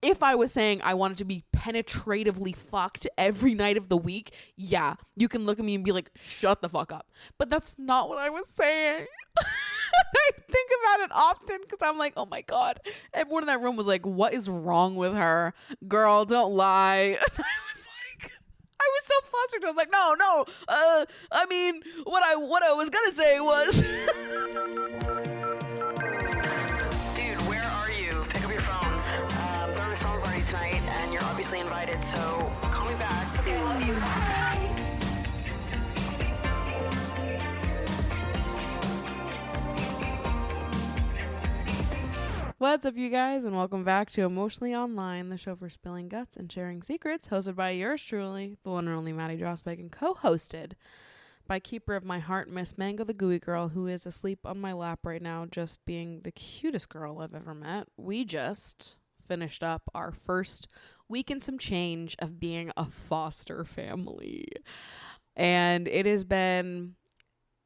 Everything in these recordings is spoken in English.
if I was saying I wanted to be penetratively fucked every night of the week, yeah, you can look at me and be like, shut the fuck up. But that's not what I was saying. I think about it often because I'm like, oh my God. Everyone in that room was like, what is wrong with her? Girl, don't lie. And I was so flustered. I was like, no. I mean, what I was gonna say was, dude, where are you? Pick up your phone. I'm going to a song party tonight, and you're obviously invited. So call me back. Okay, love you. Bye. what's up, you guys, and welcome back to Emotionally Online, the show for spilling guts and sharing secrets, hosted by yours truly, the one and only Maddie Drossbeck, and co-hosted by keeper of my heart, Miss Mango the Gooey Girl, who is asleep on my lap right now, just being the cutest girl I've ever met. We just finished up our first week and some change of being a foster family, and it has been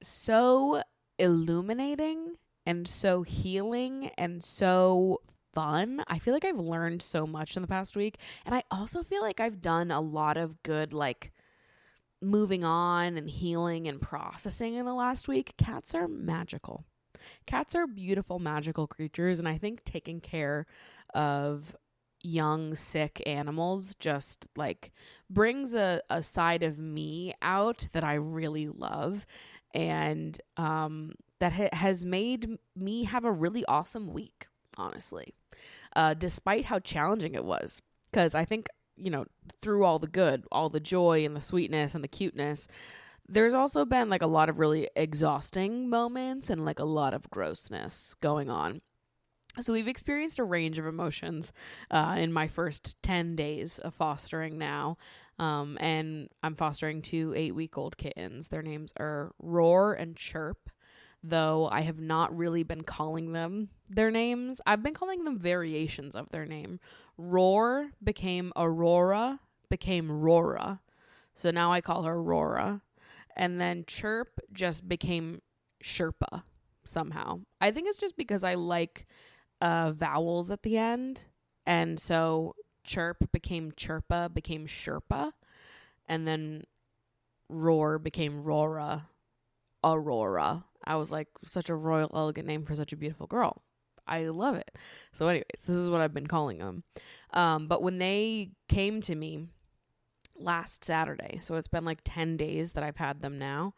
so illuminating and so healing and so fun. I feel like I've learned so much in the past week. And I also feel like I've done a lot of good, like, moving on and healing and processing in the last week. Cats are magical. Cats are beautiful, magical creatures. And I think taking care of young, sick animals just, like, brings a side of me out that I really love. And, that has made me have a really awesome week, honestly, despite how challenging it was. Because I think, you know, through all the good, all the joy and the sweetness and the cuteness, there's also been like a lot of really exhausting moments and like a lot of grossness going on. So we've experienced a range of emotions in my first 10 days of fostering now. And I'm fostering 2 8-week-old kittens. Their names are Roar and Chirp, though I have not really been calling them their names. I've been calling them variations of their name. Roar became Aurora, became Rora. So now I call her Rora. And then Chirp just became Sherpa somehow. I think it's just because I like vowels at the end. And so Chirp became Chirpa, became Sherpa. And then Roar became Rora, Aurora. I was like, such a royal, elegant name for such a beautiful girl. I love it. So anyways, this is what I've been calling them. But when they came to me last Saturday, so it's been like 10 days that I've had them now.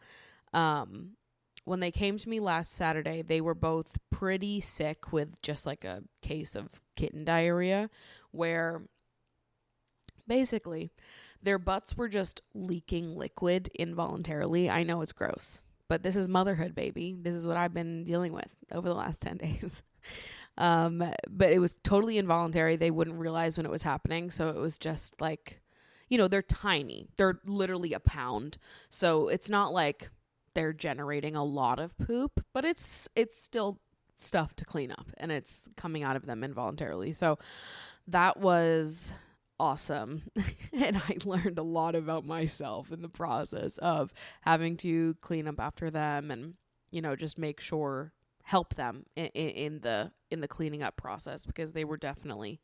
When they came to me last Saturday, they were both pretty sick with just like a case of kitten diarrhea, where basically their butts were just leaking liquid involuntarily. I know it's gross, but this is motherhood, baby. This is what I've been dealing with over the last 10 days. But it was totally involuntary. They wouldn't realize when it was happening. So it was just like, you know, they're tiny. They're literally a pound. So it's not like they're generating a lot of poop, but it's still stuff to clean up, and it's coming out of them involuntarily. So that was awesome. And I learned a lot about myself in the process of having to clean up after them and, you know, just make sure, help them in the cleaning up process, because they were definitely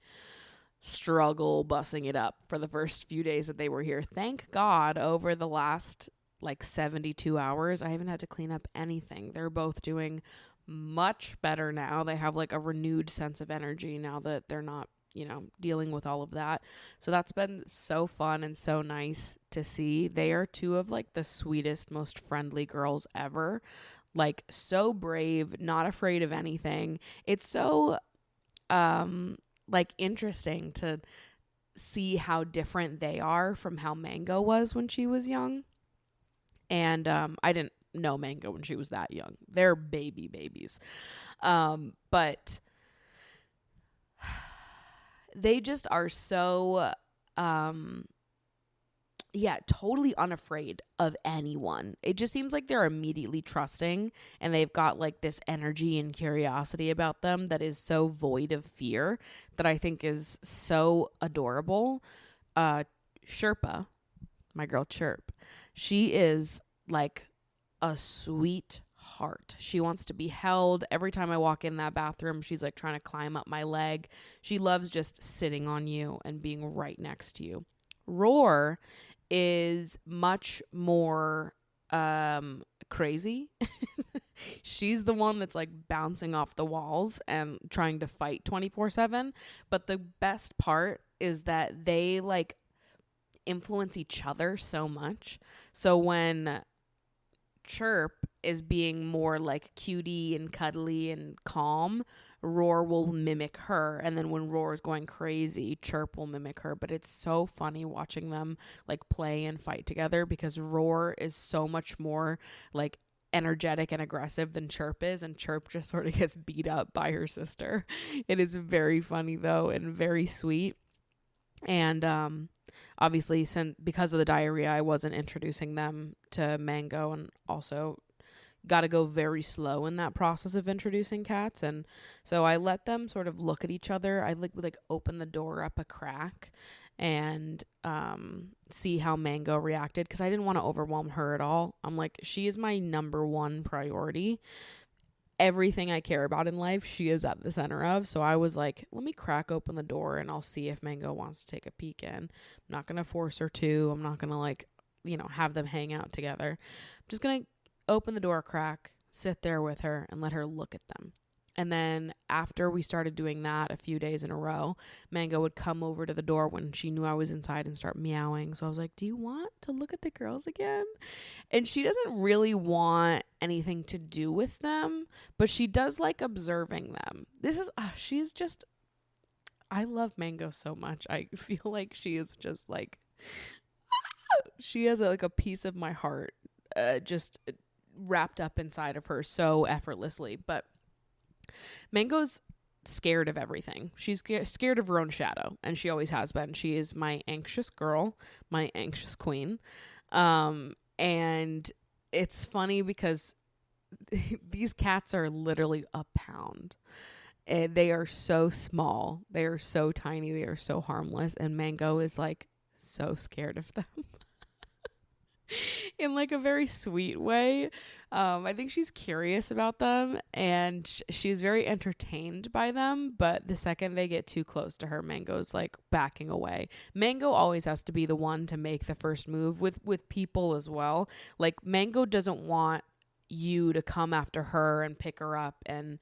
struggle bussing it up for the first few days that they were here. Thank God over the last like 72 hours, I haven't had to clean up anything. They're both doing much better now. They have like a renewed sense of energy now that they're not, you know, dealing with all of that. So that's been so fun and so nice to see. They are 2 of like the sweetest, most friendly girls ever. Like, so brave, not afraid of anything. It's so like interesting to see how different they are from how Mango was when she was young. And I didn't know Mango when she was that young. They're babies. But they just are so, totally unafraid of anyone. It just seems like they're immediately trusting, and they've got like this energy and curiosity about them that is so void of fear that I think is so adorable. Sherpa, my girl Chirp, she is like a sweet heart. She wants to be held. Every time I walk in that bathroom, she's like trying to climb up my leg. She loves just sitting on you and being right next to you. Roar is much more crazy. She's the one that's like bouncing off the walls and trying to fight 24/7. But the best part is that they like influence each other so much. So when Chirp is being more like cutie and cuddly and calm, Roar will mimic her. And then when Roar is going crazy, Chirp will mimic her. But it's so funny watching them like play and fight together because Roar is so much more like energetic and aggressive than Chirp is, and Chirp just sort of gets beat up by her sister. It is very funny though and very sweet. And obviously, because of the diarrhea, I wasn't introducing them to Mango, and also got to go very slow in that process of introducing cats. And so I let them sort of look at each other. I like open the door up a crack and see how Mango reacted, because I didn't want to overwhelm her at all. I'm like, she is my number one priority. Everything I care about in life, she is at the center of. So I was like, let me crack open the door and I'll see if Mango wants to take a peek in. I'm not going to force her to. I'm not going to like, have them hang out together. I'm just going to open the door a crack, sit there with her and let her look at them. And then after we started doing that a few days in a row, Mango would come over to the door when she knew I was inside and start meowing. So I was like, do you want to look at the girls again? And she doesn't really want anything to do with them, but she does like observing them. She's just, I love Mango so much. I feel like she is just like, she has like a piece of my heart just wrapped up inside of her so effortlessly. But Mango's scared of everything. She's scared of her own shadow, and she always has been. She is my anxious girl, my anxious queen. And it's funny because these cats are literally a pound. They are so small. They are so tiny. They are so harmless. And Mango is like so scared of them. In like a very sweet way. I think she's curious about them, and she's very entertained by them, but the second they get too close to her, Mango's like backing away. Mango always has to be the one to make the first move with people as well. Like Mango doesn't want you to come after her and pick her up and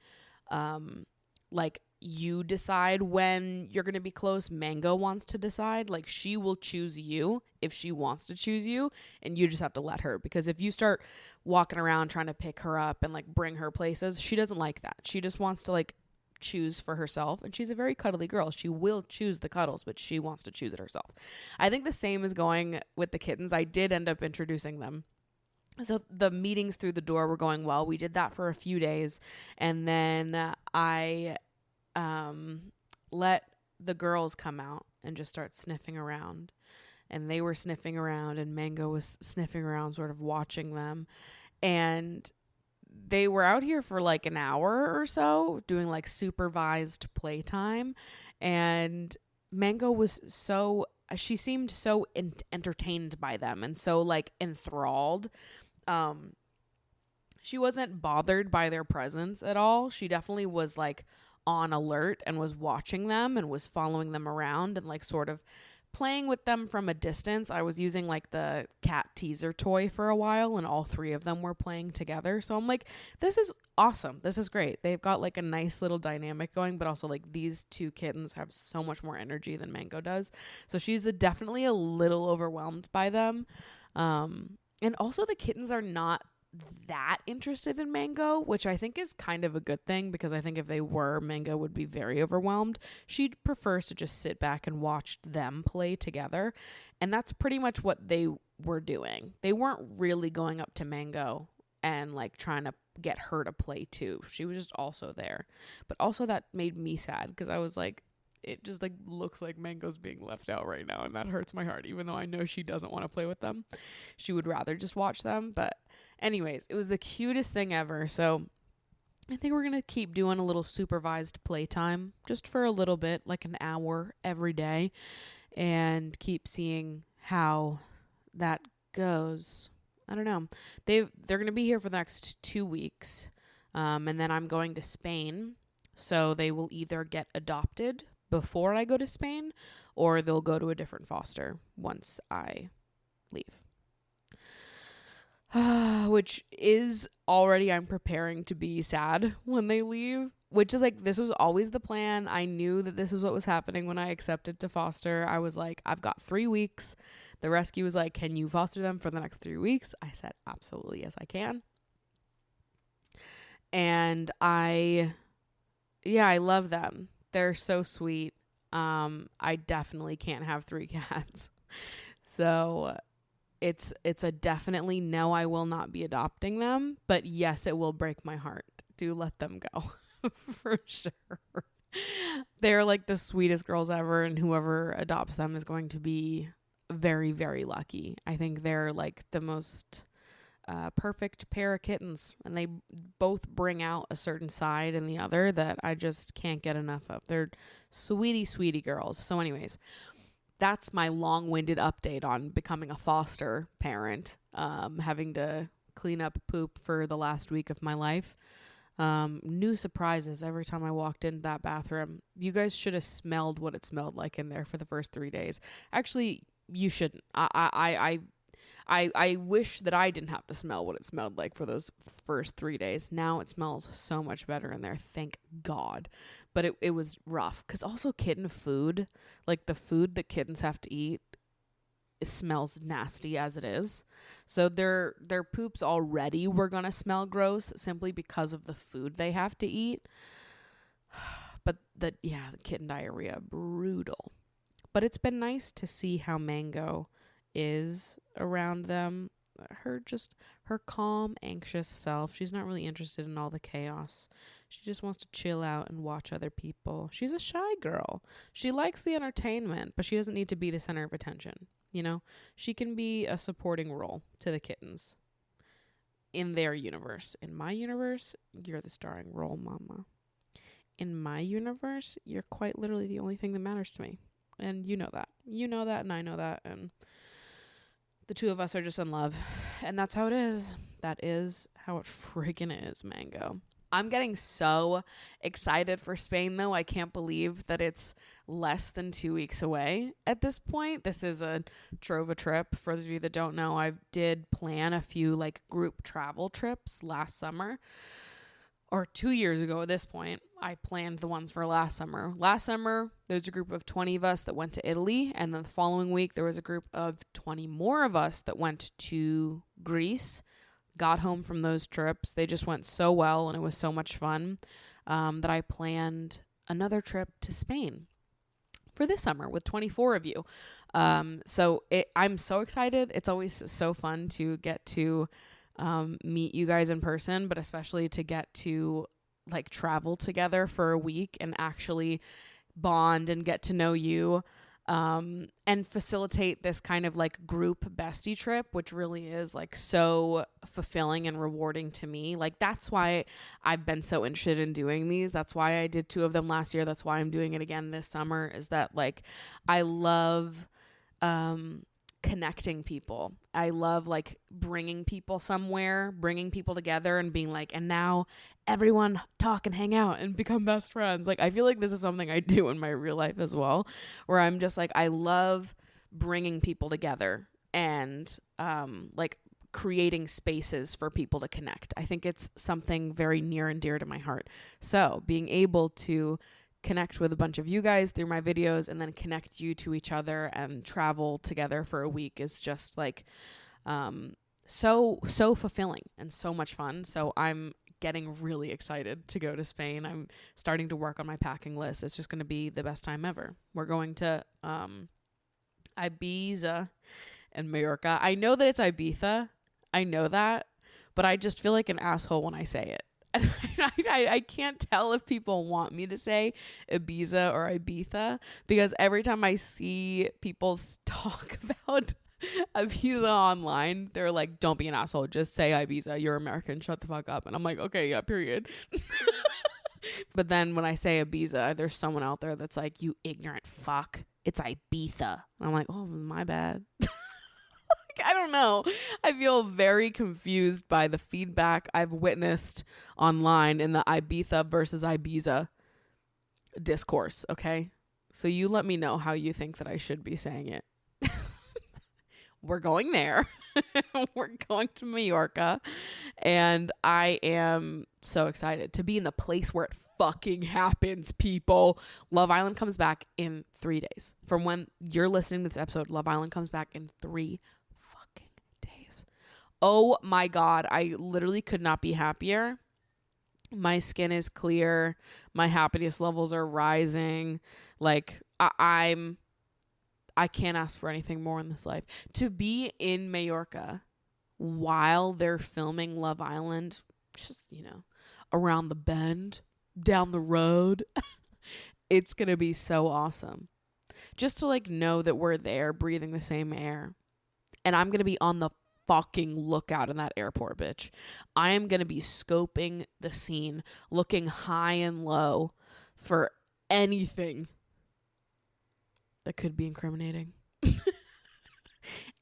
like you decide when you're going to be close. Mango wants to decide. Like she will choose you if she wants to choose you, and you just have to let her, because if you start walking around trying to pick her up and like bring her places, she doesn't like that. She just wants to like choose for herself, and she's a very cuddly girl. She will choose the cuddles, but she wants to choose it herself. I think the same is going with the kittens. I did end up introducing them. So the meetings through the door were going well. We did that for a few days, and then I let the girls come out and just start sniffing around. And they were sniffing around, and Mango was sniffing around, sort of watching them. And they were out here for like an hour or so doing like supervised playtime. And Mango was she seemed so entertained by them and so like enthralled. She wasn't bothered by their presence at all. She definitely was like on alert and was watching them and was following them around and like sort of playing with them from a distance. I was using like the cat teaser toy for a while, and all three of them were playing together. So I'm like, this is awesome. This is great. They've got like a nice little dynamic going, but also like these two kittens have so much more energy than Mango does. So she's definitely a little overwhelmed by them. And also the kittens are not that interested in Mango, which I think is kind of a good thing, because I think if they were, Mango would be very overwhelmed. She prefers to just sit back and watch them play together, and that's pretty much what they were doing. They weren't really going up to Mango and like trying to get her to play too. She was just also there. But also that made me sad, because I was like, it just like looks like Mango's being left out right now, and that hurts my heart, even though I know she doesn't want to play with them. She would rather just watch them. But anyways, it was the cutest thing ever. So I think we're going to keep doing a little supervised playtime just for a little bit, like an hour every day, and keep seeing how that goes. I don't know. They're going to be here for the next 2 weeks. And then I'm going to Spain. So they will either get adopted before I go to Spain, or they'll go to a different foster once I leave. Which is already, I'm preparing to be sad when they leave, which is like, this was always the plan. I knew that this was what was happening when I accepted to foster. I was like, I've got 3 weeks. The rescue was like, can you foster them for the next 3 weeks? I said, absolutely, yes, I can. And I love them. They're so sweet. I definitely can't have 3 cats. So it's a definitely no, I will not be adopting them, but yes, it will break my heart. Do let them go. For sure. They're like the sweetest girls ever, and whoever adopts them is going to be very, very lucky. I think they're like the most perfect pair of kittens, and they both bring out a certain side in the other that I just can't get enough of. They're sweetie girls. So anyways, that's my long-winded update on becoming a foster parent, having to clean up poop for the last week of my life. New surprises every time I walked into that bathroom. You guys should have smelled what it smelled like in there for the first 3 days. Actually, you shouldn't. I wish that I didn't have to smell what it smelled like for those first 3 days. Now it smells so much better in there. Thank God. But it was rough. Because also kitten food, like the food that kittens have to eat, it smells nasty as it is. So their poops already were going to smell gross simply because of the food they have to eat. But the kitten diarrhea, brutal. But it's been nice to see how Mango is around them. Her calm, anxious self. She's not really interested in all the chaos. She just wants to chill out and watch other people. She's a shy girl. She likes the entertainment, but she doesn't need to be the center of attention. You know, she can be a supporting role to the kittens in their universe. In my universe, you're the starring role, mama. In my universe, you're quite literally the only thing that matters to me. And you know that. You know that, and I know that, and the two of us are just in love. And that's how it is. That is how it freaking is, Mango. I'm getting so excited for Spain, though. I can't believe that it's less than 2 weeks away at this point. This is a Trova trip. For those of you that don't know, I did plan a few like group travel trips last summer. Or 2 years ago at this point, I planned the ones for last summer. Last summer, there was a group of 20 of us that went to Italy. And then the following week, there was a group of 20 more of us that went to Greece. Got home from those trips. They just went so well, and it was so much fun that I planned another trip to Spain for this summer with 24 of you. So I'm so excited. It's always so fun to get to meet you guys in person, but especially to get to like travel together for a week and actually bond and get to know you, and facilitate this kind of like group bestie trip, which really is like so fulfilling and rewarding to me. Like that's why I've been so interested in doing these. That's why I did 2 of them last year. That's why I'm doing it again this summer, is that like I love connecting people. I love like bringing people somewhere, bringing people together and being like, and now everyone talk and hang out and become best friends. Like I feel like this is something I do in my real life as well, where I'm just like, I love bringing people together and like creating spaces for people to connect. I think it's something very near and dear to my heart. So being able to connect with a bunch of you guys through my videos and then connect you to each other and travel together for a week is just like so fulfilling and so much fun. So I'm getting really excited to go to Spain. I'm starting to work on my packing list. It's just going to be the best time ever. We're going to Ibiza and Mallorca. I know that it's Ibiza. I know that, but I just feel like an asshole when I say it. I can't tell if people want me to say Ibiza or Ibiza, because every time I see people talk about Ibiza online, they're like, don't be an asshole, just say Ibiza, you're American, shut the fuck up. And I'm like, okay, yeah, period. But then when I say Ibiza, there's someone out there that's like, you ignorant fuck, it's Ibiza. And I'm like, oh, my bad. I don't know. I feel very confused by the feedback I've witnessed online in the Ibiza versus Ibiza discourse, okay? So you let me know how you think that I should be saying it. We're going there. We're going to Mallorca. And I am so excited to be in the place where it fucking happens, people. Love Island comes back in 3 days. From when you're listening to this episode, Love Island comes back in 3 fucking days. Oh my God. I literally could not be happier. My skin is clear. My happiness levels are rising. Like, I can't ask for anything more in this life. To be in Mallorca while they're filming Love Island, just, around the bend, down the road, it's going to be so awesome. Just to know that we're there breathing the same air. And I'm going to be on the fucking lookout in that airport, bitch. I am going to be scoping the scene, looking high and low for anything that could be incriminating.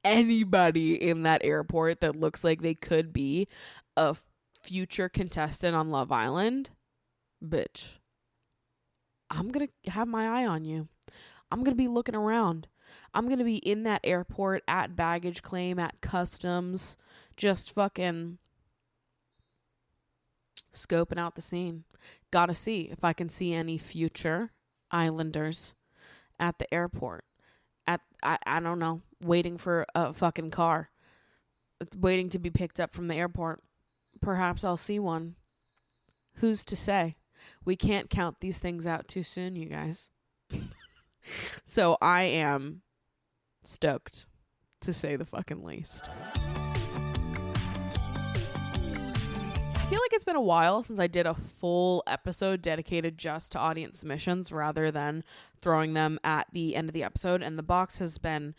Anybody in that airport that looks like they could be a future contestant on Love Island, bitch, I'm going to have my eye on you. I'm going to be looking around. I'm going to be in that airport at baggage claim, at customs, just fucking scoping out the scene. Gotta see if I can see any future islanders at the airport. I don't know, waiting for a fucking car. It's waiting to be picked up from the airport. Perhaps I'll see one. Who's to say? We can't count these things out too soon, you guys. So I am stoked, to say the fucking least. I feel like it's been a while since I did a full episode dedicated just to audience submissions rather than throwing them at the end of the episode. And the box has been,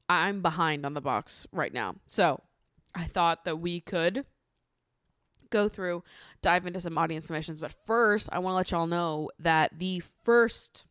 I'm behind on the box right now. So I thought that we could go through, dive into some audience submissions. But first, I want to let y'all know that the first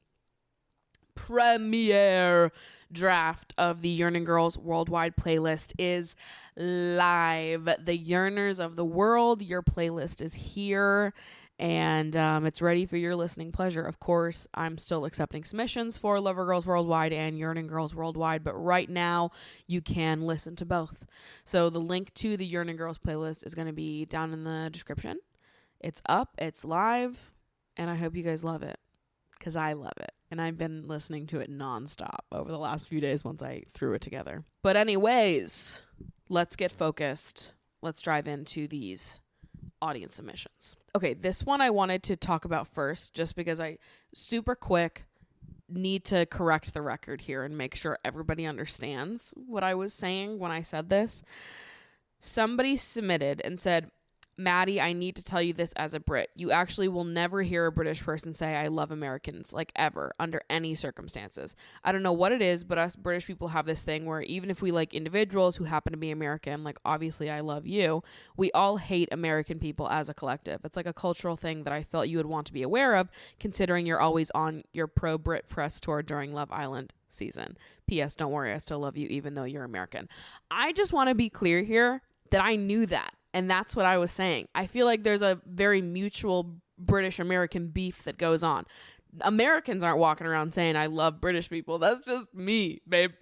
premiere draft of the Yearning Girls Worldwide playlist is live. The Yearners of the world, your playlist is here, and it's ready for your listening pleasure. Of course, I'm still accepting submissions for Lover Girls Worldwide and Yearning Girls Worldwide, but right now you can listen to both. So the link to the Yearning Girls playlist is going to be down in the description. It's up, it's live, and I hope you guys love it, because I love it. And I've been listening to it nonstop over the last few days once I threw it together. But anyways, let's get focused. Let's dive into these audience submissions. Okay, this one I wanted to talk about first, just because I super quick need to correct the record here and make sure everybody understands what I was saying when I said this. Somebody submitted and said, Maddie, I need to tell you this as a Brit. You actually will never hear a British person say, I love Americans, like ever, under any circumstances. I don't know what it is, but us British people have this thing where even if we like individuals who happen to be American, like obviously I love you, we all hate American people as a collective. It's like a cultural thing that I felt you would want to be aware of, considering you're always on your pro-Brit press tour during Love Island season. P.S. Don't worry, I still love you even though you're American. I just want to be clear here that I knew that. And that's what I was saying. I feel like there's a very mutual British-American beef that goes on. Americans aren't walking around saying, I love British people. That's just me, babe.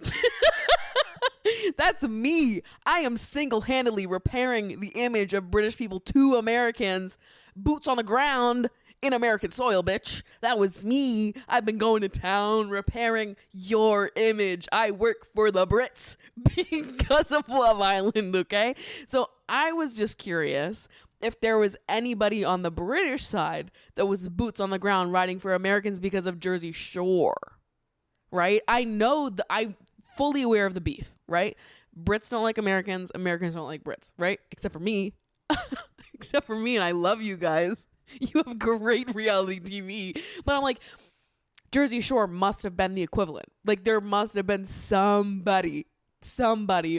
That's me. I am single-handedly repairing the image of British people to Americans. Boots on the ground in American soil, bitch. That was me. I've been going to town repairing your image. I work for the Brits because of Love Island, okay? So I was just curious if there was anybody on the British side that was boots on the ground riding for Americans because of Jersey Shore, right? I know I'm fully aware of the beef, right? Brits don't like Americans. Americans don't like Brits, right? Except for me. Except for me, and I love you guys. You have great reality TV. But I'm like, Jersey Shore must have been the equivalent. Like, there must have been somebody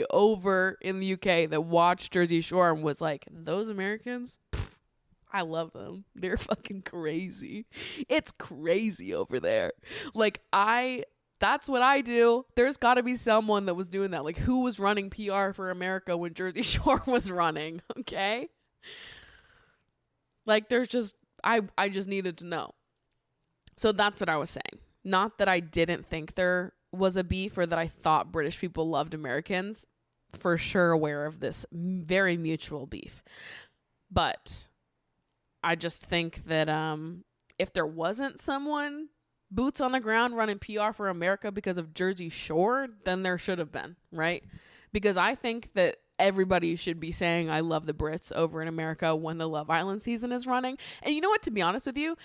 over in the UK that watched Jersey Shore and was like, those Americans, pff, I love them. They're fucking crazy. It's crazy over there. Like, I That's what I do. There's got to be someone that was doing that. Like, who was running PR for America when Jersey Shore was running? Okay. Like, there's just, I just needed to know. So that's what I was saying. Not that I didn't think there was a beef or that I thought British people loved Americans. For sure aware of this very mutual beef. But I just think that if there wasn't someone boots on the ground running PR for America because of Jersey Shore, then there should have been, right? Because I think that everybody should be saying I love the Brits over in America when the Love Island season is running. And you know what, to be honest with you,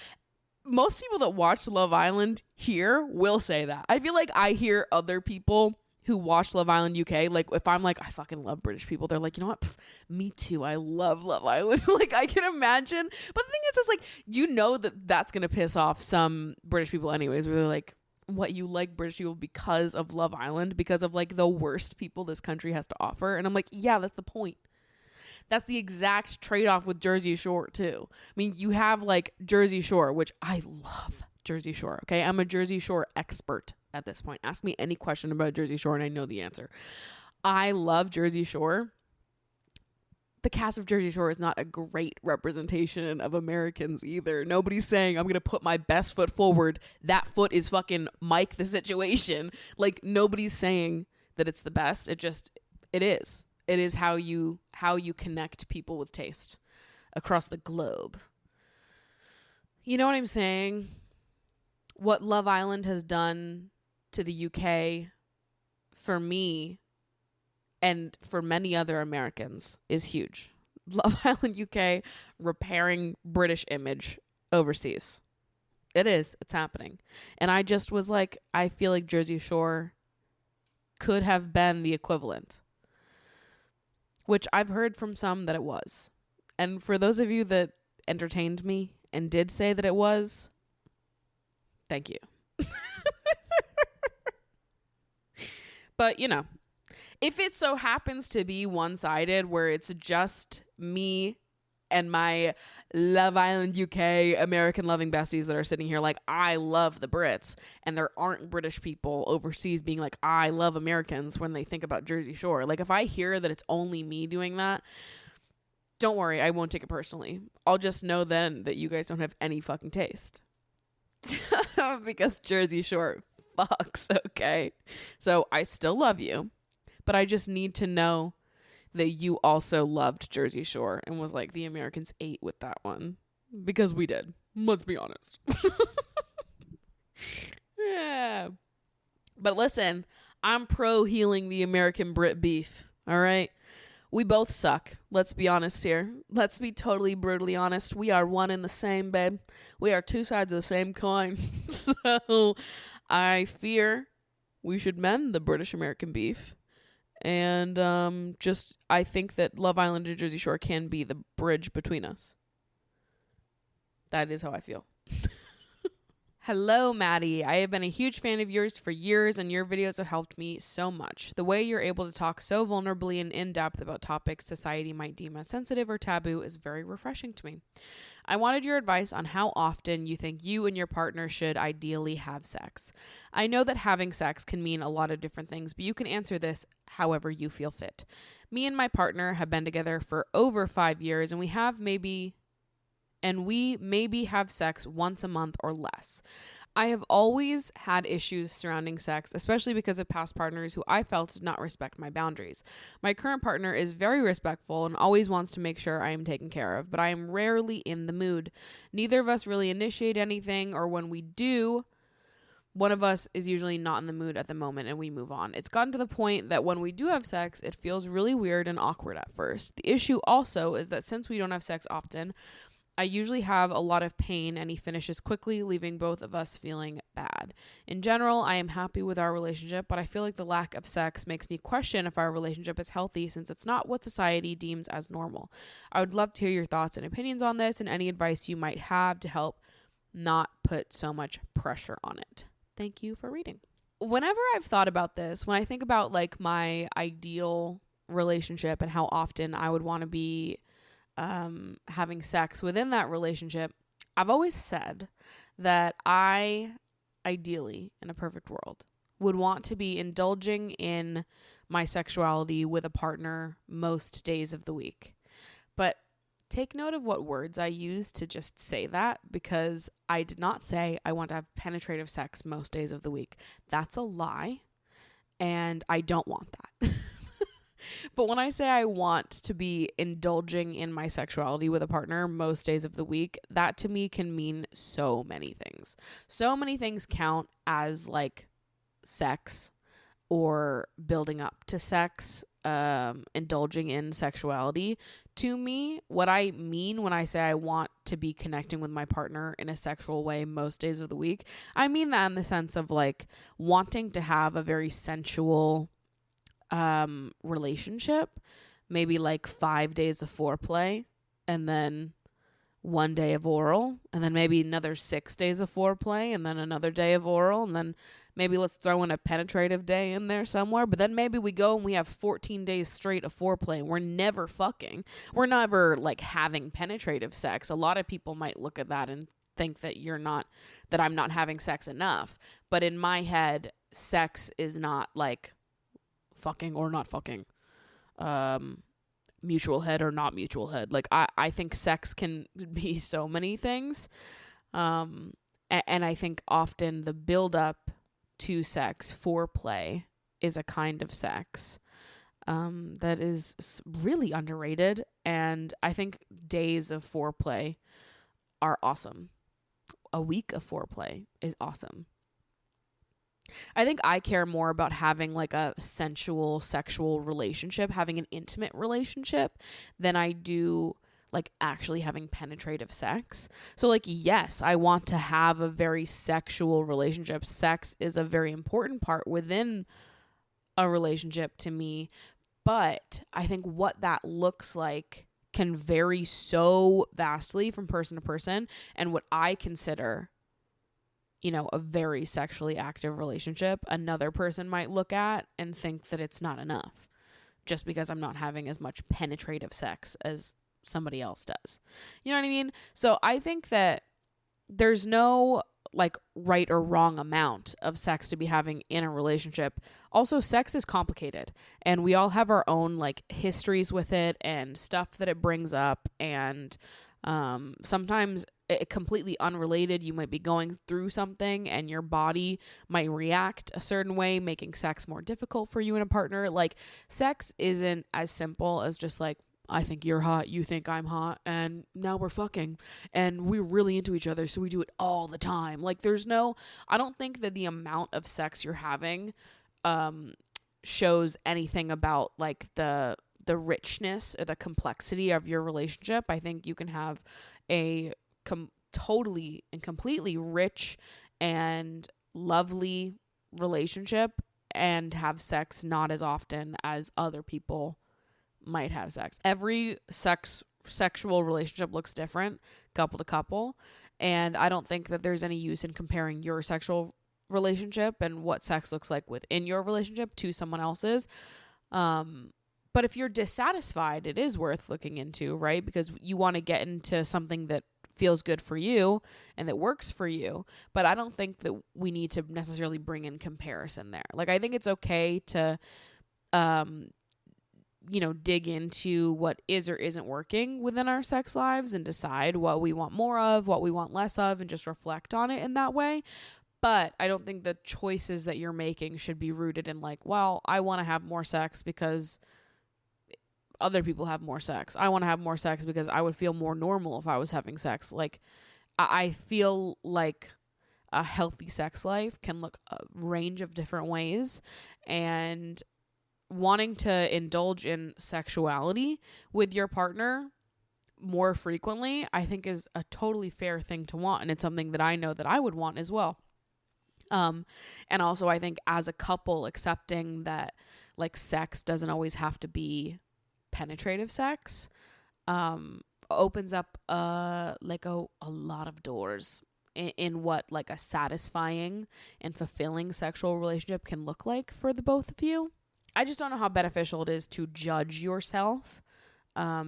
most people that watch Love Island here will say that. I feel like I hear other people who watch Love Island UK, like if I'm like, I fucking love British people, they're like, you know what? Pff, me too. I love Love Island. Like, I can imagine. But the thing is, it's like, you know that that's going to piss off some British people anyways, where they're like, what, you like British people because of Love Island, because of like the worst people this country has to offer. And I'm like, yeah, that's the point. That's the exact trade-off with Jersey Shore too. I mean, you have like Jersey Shore, which I love Jersey Shore. Okay. I'm a Jersey Shore expert at this point. Ask me any question about Jersey Shore and I know the answer. I love Jersey Shore. The cast of Jersey Shore is not a great representation of Americans either. Nobody's saying I'm going to put my best foot forward. That foot is fucking Mike the situation. Like, nobody's saying that it's the best. It is. It is how you connect people with taste across the globe. You know what I'm saying? What Love Island has done to the UK for me and for many other Americans is huge. Love Island UK repairing British image overseas. It is. It's happening. And I just was like, I feel like Jersey Shore could have been the equivalent. Which I've heard from some that it was. And for those of you that entertained me and did say that it was, thank you. But, you know, if it so happens to be one-sided where it's just me and my Love Island UK American loving besties that are sitting here like, I love the Brits, and there aren't British people overseas being like, I love Americans when they think about Jersey Shore. Like, if I hear that it's only me doing that, don't worry, I won't take it personally. I'll just know then that you guys don't have any fucking taste. Because Jersey Shore fucks, okay? So I still love you, but I just need to know that you also loved Jersey Shore and was like, the Americans ate with that one. Because we did. Let's be honest. Yeah. But listen, I'm pro healing the American Brit beef. All right? We both suck. Let's be honest here. Let's be totally brutally honest. We are one and the same, babe. We are two sides of the same coin. So I fear we should mend the British American beef. And I think that Love Island and Jersey Shore can be the bridge between us. That is how I feel. Hello, Maddie. I have been a huge fan of yours for years, and your videos have helped me so much. The way you're able to talk so vulnerably and in-depth about topics society might deem as sensitive or taboo is very refreshing to me. I wanted your advice on how often you think you and your partner should ideally have sex. I know that having sex can mean a lot of different things, but you can answer this however you feel fit. Me and my partner have been together for over 5 years, and we maybe have sex once a month or less. I have always had issues surrounding sex, especially because of past partners who I felt did not respect my boundaries. My current partner is very respectful and always wants to make sure I am taken care of, but I am rarely in the mood. Neither of us really initiate anything, or when we do, one of us is usually not in the mood at the moment and we move on. It's gotten to the point that when we do have sex, it feels really weird and awkward at first. The issue also is that since we don't have sex often, I usually have a lot of pain and he finishes quickly, leaving both of us feeling bad. In general, I am happy with our relationship, but I feel like the lack of sex makes me question if our relationship is healthy since it's not what society deems as normal. I would love to hear your thoughts and opinions on this and any advice you might have to help not put so much pressure on it. Thank you for reading. Whenever I've thought about this, when I think about like my ideal relationship and how often I would want to be having sex within that relationship, I've always said that I, ideally, in a perfect world, would want to be indulging in my sexuality with a partner most days of the week. But take note of what words I use to just say that, because I did not say I want to have penetrative sex most days of the week. That's a lie, and I don't want that. But when I say I want to be indulging in my sexuality with a partner most days of the week, that to me can mean so many things. So many things count as like sex or building up to sex, indulging in sexuality. To me, what I mean when I say I want to be connecting with my partner in a sexual way most days of the week, I mean that in the sense of like wanting to have a very sensual relationship, maybe like 5 days of foreplay and then 1 day of oral, and then maybe another 6 days of foreplay and then another day of oral, and then maybe let's throw in a penetrative day in there somewhere. But then maybe we go and we have 14 days straight of foreplay and we're never fucking. We're never like having penetrative sex. A lot of people might look at that and think that that I'm not having sex enough. But in my head, sex is not like fucking or not fucking, mutual head or not mutual head. Like I think sex can be so many things. And I think often the build up to sex, foreplay, is a kind of sex that is really underrated. And I think days of foreplay are awesome. A week of foreplay is awesome. I think I care more about having like a sensual sexual relationship, having an intimate relationship, than I do like actually having penetrative sex. So like, yes, I want to have a very sexual relationship. Sex is a very important part within a relationship to me, but I think what that looks like can vary so vastly from person to person. And what I consider, a very sexually active relationship, another person might look at and think that it's not enough just because I'm not having as much penetrative sex as somebody else does. You know what I mean? So I think that there's no like right or wrong amount of sex to be having in a relationship. Also, sex is complicated and we all have our own like histories with it and stuff that it brings up. And sometimes completely unrelated, you might be going through something and your body might react a certain way, making sex more difficult for you and a partner. Like, sex isn't as simple as just like, I think you're hot, you think I'm hot, and now we're fucking and we're really into each other, so we do it all the time. Like, I don't think that the amount of sex you're having shows anything about like the richness or the complexity of your relationship. I think you can have a totally and completely rich and lovely relationship and have sex not as often as other people might have sex. Every sexual relationship looks different, couple to couple, and I don't think that there's any use in comparing your sexual relationship and what sex looks like within your relationship to someone else's. But if you're dissatisfied, it is worth looking into, right? Because you want to get into something that feels good for you and that works for you. But I don't think that we need to necessarily bring in comparison there. Like, I think it's okay to, dig into what is or isn't working within our sex lives and decide what we want more of, what we want less of, and just reflect on it in that way. But I don't think the choices that you're making should be rooted in like, well, I want to have more sex because other people have more sex. I want to have more sex because I would feel more normal if I was having sex. Like, I feel like a healthy sex life can look a range of different ways, and wanting to indulge in sexuality with your partner more frequently, I think, is a totally fair thing to want. And it's something that I know that I would want as well. And also I think as a couple, accepting that like sex doesn't always have to be penetrative sex, opens up a lot of doors in what like a satisfying and fulfilling sexual relationship can look like for the both of you. I just don't know how beneficial it is to judge yourself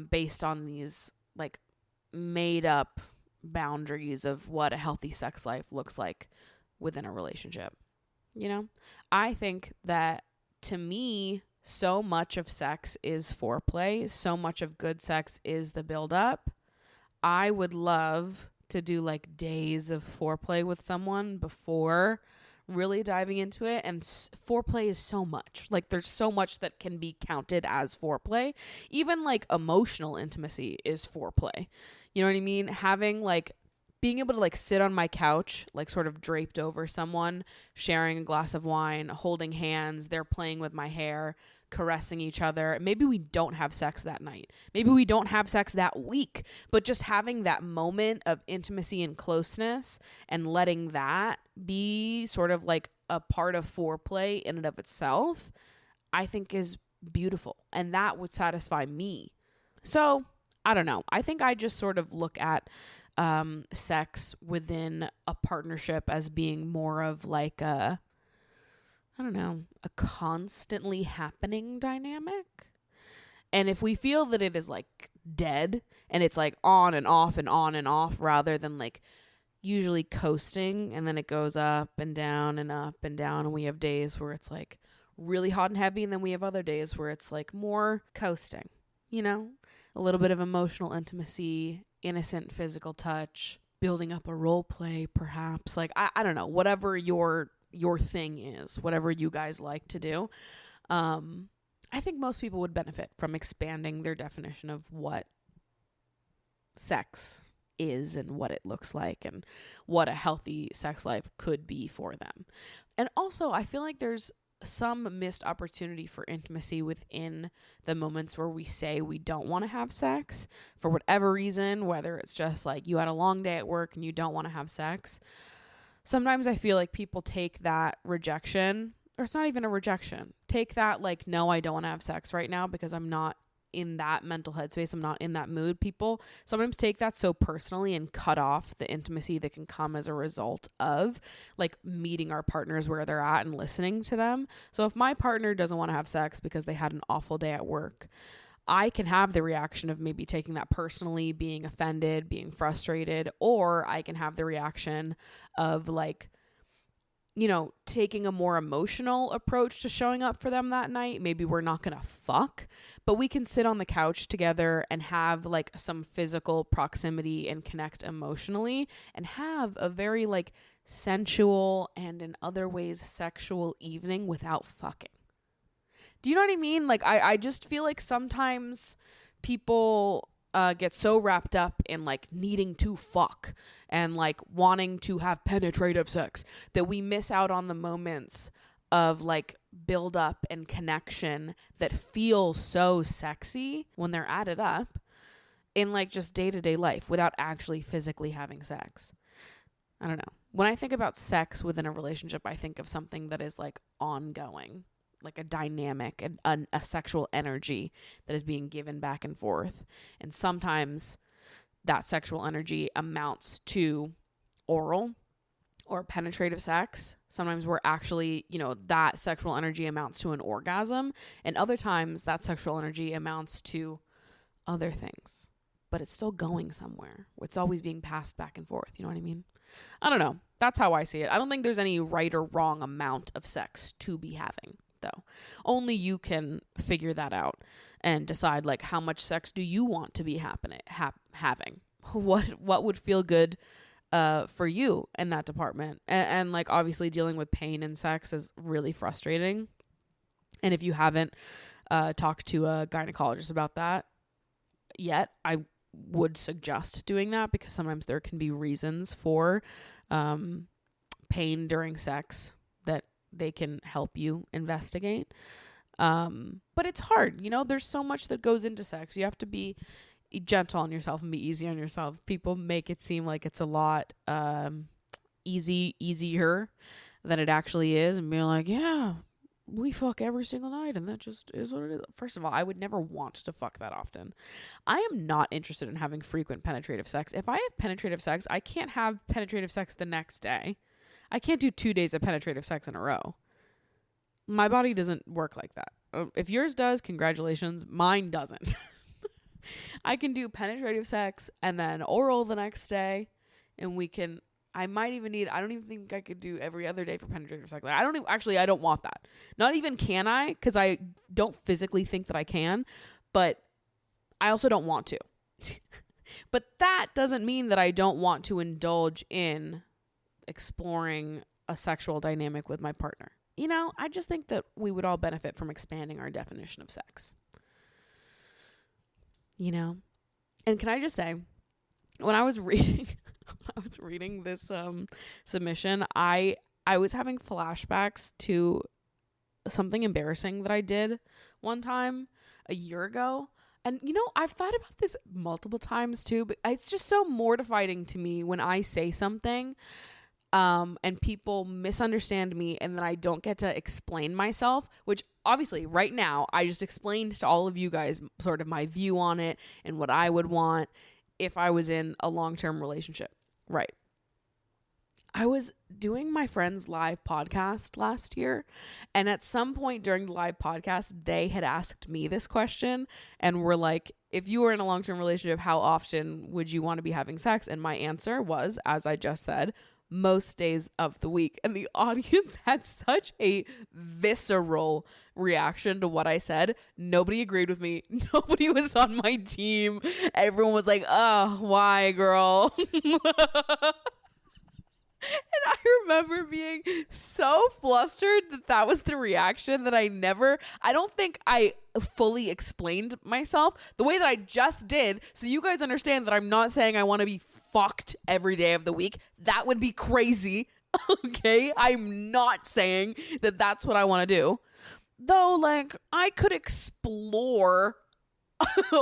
based on these like made up boundaries of what a healthy sex life looks like within a relationship. you know? I think that, to me, so much of sex is foreplay. So much of good sex is the buildup. I would love to do like days of foreplay with someone before really diving into it. And foreplay is so much. Like, there's so much that can be counted as foreplay. Even like emotional intimacy is foreplay. You know what I mean? Having like, being able to like sit on my couch, like sort of draped over someone, sharing a glass of wine, holding hands, they're playing with my hair, caressing each other. Maybe we don't have sex that night. Maybe we don't have sex that week, but just having that moment of intimacy and closeness and letting that be sort of like a part of foreplay in and of itself, I think is beautiful. And that would satisfy me. So I don't know. I think I just sort of look at sex within a partnership as being more of like a, I don't know, a constantly happening dynamic. And if we feel that it is like dead and it's like on and off and on and off, rather than like usually coasting and then it goes up and down and up and down, and we have days where it's like really hot and heavy, and then we have other days where it's like more coasting, you know, a little bit of emotional intimacy, innocent physical touch, building up a role play perhaps. Like I don't know, whatever your thing is, whatever you guys like to do. I think most people would benefit from expanding their definition of what sex is and what it looks like and what a healthy sex life could be for them. And also, I feel like there's some missed opportunity for intimacy within the moments where we say we don't want to have sex for whatever reason, whether it's just like you had a long day at work and you don't want to have sex. Sometimes I feel like people take that rejection, or it's not even a rejection, take that like, no, I don't want to have sex right now because I'm not in that mental headspace, I'm not in that mood. People sometimes take that so personally and cut off the intimacy that can come as a result of like meeting our partners where they're at and listening to them. So if my partner doesn't want to have sex because they had an awful day at work, I can have the reaction of maybe taking that personally, being offended, being frustrated, or I can have the reaction of like, you know, taking a more emotional approach to showing up for them that night. Maybe we're not going to fuck, but we can sit on the couch together and have like some physical proximity and connect emotionally and have a very like sensual and in other ways sexual evening without fucking. Do you know what I mean? Like, I just feel like sometimes people get so wrapped up in like needing to fuck and like wanting to have penetrative sex that we miss out on the moments of like build up and connection that feel so sexy when they're added up in like just day-to-day life without actually physically having sex. I don't know. When I think about sex within a relationship, I think of something that is like ongoing, like a dynamic and a sexual energy that is being given back and forth. And sometimes that sexual energy amounts to oral or penetrative sex. Sometimes we're actually, you know, that sexual energy amounts to an orgasm. And other times that sexual energy amounts to other things, but it's still going somewhere. It's always being passed back and forth. You know what I mean? I don't know. That's how I see it. I don't think there's any right or wrong amount of sex to be having, though. Only you can figure that out and decide like how much sex do you want to be having. What would feel good for you in that department. And like obviously dealing with pain in sex is really frustrating. And if you haven't talked to a gynecologist about that yet, I would suggest doing that because sometimes there can be reasons for pain during sex that they can help you investigate. But it's hard, you know, there's so much that goes into sex. You have to be gentle on yourself and be easy on yourself. People make it seem like it's a lot easier than it actually is, and be like, yeah, we fuck every single night and that just is what it is. First of all, I would never want to fuck that often. I am not interested in having frequent penetrative sex. If I have penetrative sex, I can't have penetrative sex the next day. I can't do 2 days of penetrative sex in a row. My body doesn't work like that. If yours does, congratulations. Mine doesn't. I can do penetrative sex and then oral the next day, and I might even need, I don't even think I could do every other day for penetrative sex. Like, I don't even, actually, I don't want that. Not even can I, because I don't physically think that I can, but I also don't want to. But that doesn't mean that I don't want to indulge in exploring a sexual dynamic with my partner. You know, I just think that we would all benefit from expanding our definition of sex. You know? And can I just say, when I was reading this submission, I was having flashbacks to something embarrassing that I did one time a year ago. And, you know, I've thought about this multiple times too, but it's just so mortifying to me when I say something and people misunderstand me and then I don't get to explain myself, which obviously right now I just explained to all of you guys sort of my view on it and what I would want if I was in a long-term relationship. Right. I was doing my friend's live podcast last year, and at some point during the live podcast, they had asked me this question and were like, if you were in a long-term relationship, how often would you want to be having sex? And my answer was, as I just said, most days of the week. And the audience had such a visceral reaction to what I said. Nobody agreed with me. Nobody was on my team. Everyone was like, oh, why, girl? And I remember being so flustered that was the reaction that I don't think I fully explained myself the way that I just did. So you guys understand that I'm not saying I want to be fucked every day of the week. That would be crazy. Okay. I'm not saying that that's what I want to do. Though, like, I could explore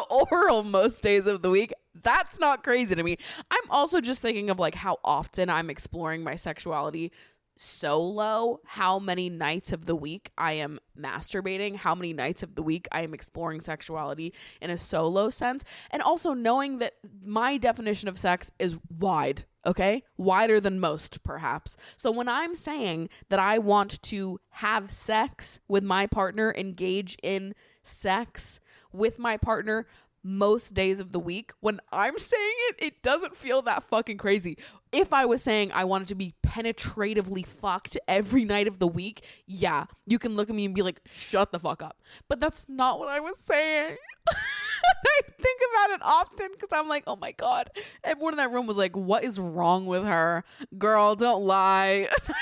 oral most days of the week. That's not crazy to me. I'm also just thinking of like how often I'm exploring my sexuality solo, how many nights of the week I am masturbating, how many nights of the week I am exploring sexuality in a solo sense, and also knowing that my definition of sex is wide, okay? Wider than most, perhaps. So when I'm saying that I want to have sex with my partner, engage in sex with my partner most days of the week, when I'm saying it doesn't feel that fucking crazy. If I was saying I wanted to be penetratively fucked every night of the week, yeah, you can look at me and be like, shut the fuck up. But that's not what I was saying. I think about it often because I'm like, oh my God. Everyone in that room was like, what is wrong with her? Girl, don't lie. And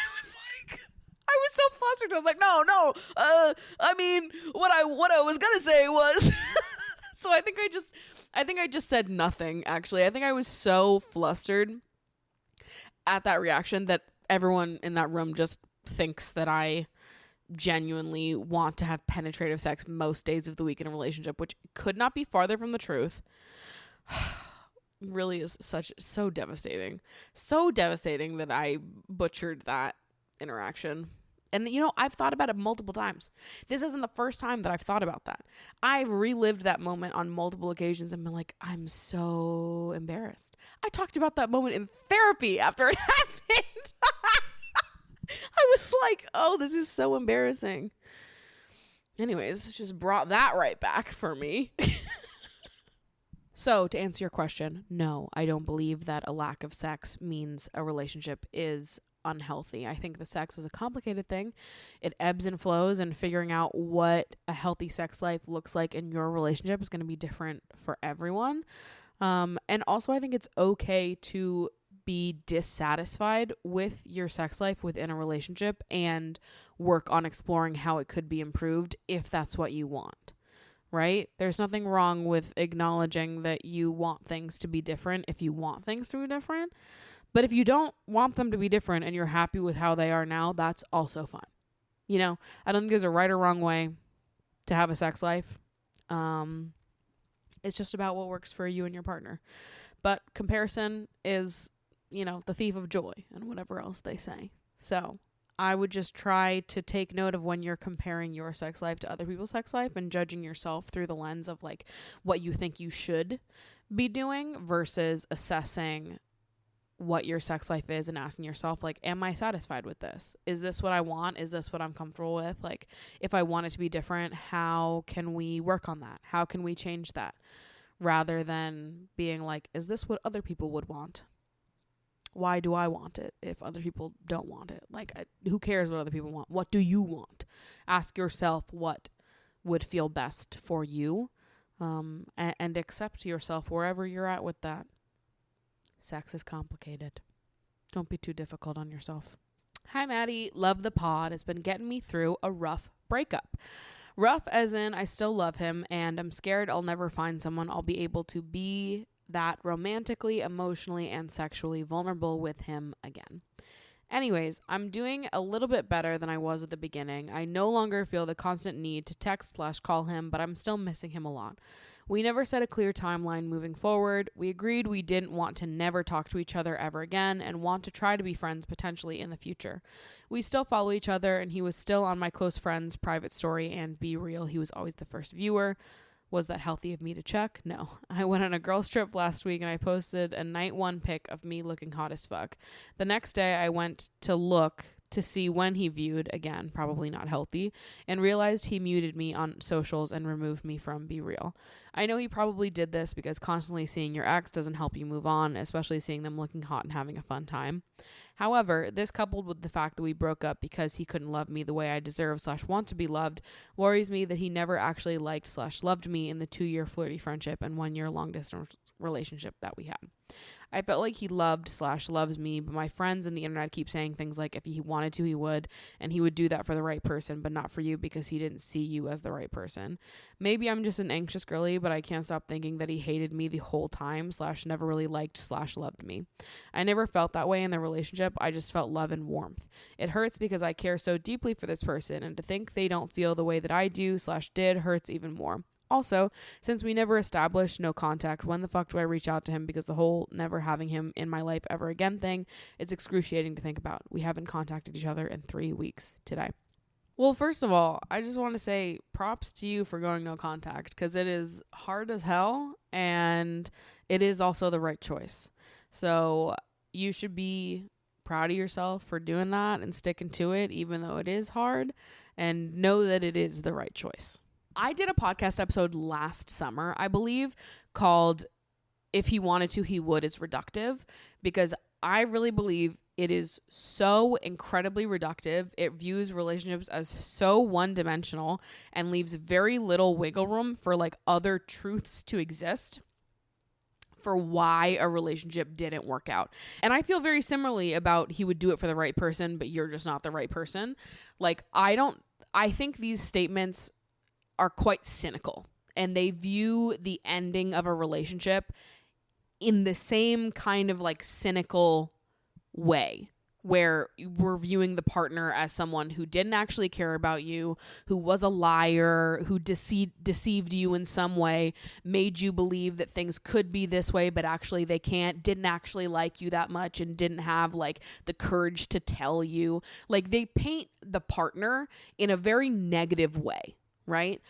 I was so flustered. I was like, no. I mean, what I was gonna say was so I think I just said nothing, actually. I think I was so flustered at that reaction that everyone in that room just thinks that I genuinely want to have penetrative sex most days of the week in a relationship, which could not be farther from the truth. Really is so devastating. So devastating that I butchered that interaction. And, you know, I've thought about it multiple times. This isn't the first time that I've thought about that. I've relived that moment on multiple occasions and been like, I'm so embarrassed. I talked about that moment in therapy after it happened. I was like, oh, this is so embarrassing. Anyways, just brought that right back for me. So, to answer your question, no, I don't believe that a lack of sex means a relationship is unhealthy. I think the sex is a complicated thing. It ebbs and flows, and figuring out what a healthy sex life looks like in your relationship is going to be different for everyone. And also I think it's okay to be dissatisfied with your sex life within a relationship and work on exploring how it could be improved if that's what you want. Right? There's nothing wrong with acknowledging that you want things to be different if you want things to be different. But if you don't want them to be different and you're happy with how they are now, that's also fine. You know, I don't think there's a right or wrong way to have a sex life. It's just about what works for you and your partner. But comparison is, you know, the thief of joy and whatever else they say. So I would just try to take note of when you're comparing your sex life to other people's sex life and judging yourself through the lens of like what you think you should be doing versus assessing what your sex life is and asking yourself, like, am I satisfied with this? Is this what I want? Is this what I'm comfortable with? Like, if I want it to be different, how can we work on that? How can we change that? Rather than being like, is this what other people would want? Why do I want it if other people don't want it? Like, who cares what other people want? What do you want? Ask yourself what would feel best for you, and accept yourself wherever you're at with that. Sex is complicated. Don't be too difficult on yourself. Hi, Maddie. Love the pod. It's been getting me through a rough breakup. Rough as in I still love him, and I'm scared I'll never find someone I'll be able to be that romantically, emotionally, and sexually vulnerable with him again. Anyways, I'm doing a little bit better than I was at the beginning. I no longer feel the constant need to text/call him, but I'm still missing him a lot. We never set a clear timeline moving forward. We agreed we didn't want to never talk to each other ever again and want to try to be friends potentially in the future. We still follow each other, and he was still on my close friend's private story, and be real, he was always the first viewer. Was that healthy of me to check? No. I went on a girls trip last week and I posted a night one pic of me looking hot as fuck. The next day I went to look to see when he viewed, again, probably not healthy, and realized he muted me on socials and removed me from Be Real. I know he probably did this because constantly seeing your ex doesn't help you move on, especially seeing them looking hot and having a fun time. However, this coupled with the fact that we broke up because he couldn't love me the way I deserve/want to be loved worries me that he never actually liked/loved me in the 2-year flirty friendship and 1-year long distance relationship that we had. I felt like he loved/loves me, but my friends and the internet keep saying things like if he wanted to, he would, and he would do that for the right person, but not for you because he didn't see you as the right person. Maybe I'm just an anxious girly, but I can't stop thinking that he hated me the whole time/never really liked/loved me. I never felt that way in the relationship. I just felt love and warmth. It hurts because I care so deeply for this person, and to think they don't feel the way that I do/did hurts even more. Also, since we never established no contact, when the fuck do I reach out to him? Because the whole never having him in my life ever again thing, it's excruciating to think about. We haven't contacted each other in 3 weeks today. Well, first of all, I just want to say props to you for going no contact, because it is hard as hell and it is also the right choice. So you should be proud of yourself for doing that and sticking to it, even though it is hard, and know that it is the right choice. I did a podcast episode last summer, I believe, called If He Wanted to, He Would is Reductive, because I really believe it is so incredibly reductive. It views relationships as so one-dimensional and leaves very little wiggle room for like other truths to exist for why a relationship didn't work out. And I feel very similarly about he would do it for the right person, but you're just not the right person. Like, I think these statements are quite cynical, and they view the ending of a relationship in the same kind of like cynical way, where we're viewing the partner as someone who didn't actually care about you, who was a liar, who deceived you in some way, made you believe that things could be this way, but actually they can't, didn't actually like you that much, and didn't have like the courage to tell you. Like, they paint the partner in a very negative way. Right?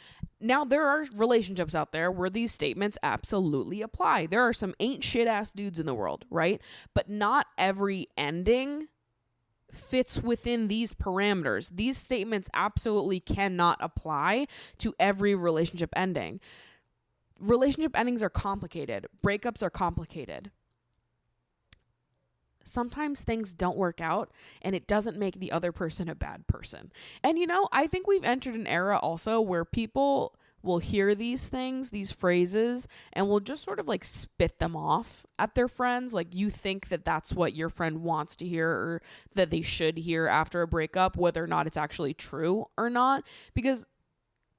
Now, there are relationships out there where these statements absolutely apply. There are some ain't shit ass dudes in the world, right? But not every ending fits within these parameters. These statements absolutely cannot apply to every relationship ending. Relationship endings are complicated. Breakups are complicated. Sometimes things don't work out, and it doesn't make the other person a bad person. And, you know, I think we've entered an era also where people will hear these things, these phrases, and will just sort of like spit them off at their friends. Like, you think that that's what your friend wants to hear, or that they should hear after a breakup, whether or not it's actually true or not. Because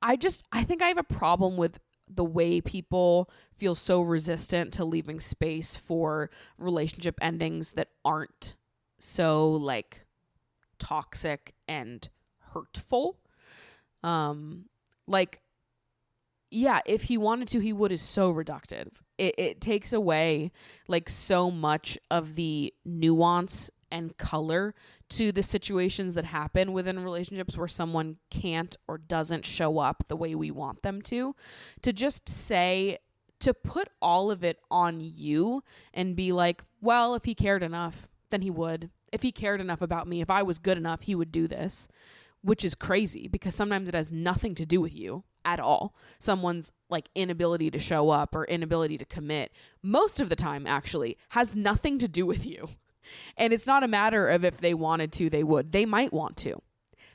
I think I have a problem with the way people feel so resistant to leaving space for relationship endings that aren't so like toxic and hurtful. Like, yeah, if he wanted to, he would is so reductive. It takes away like so much of the nuance and color to the situations that happen within relationships where someone can't or doesn't show up the way we want them to just say, to put all of it on you and be like, well, if he cared enough, then he would. If he cared enough about me, if I was good enough, he would do this, which is crazy because sometimes it has nothing to do with you at all. Someone's like inability to show up or inability to commit, most of the time actually, has nothing to do with you. And it's not a matter of if they wanted to, they would. They might want to,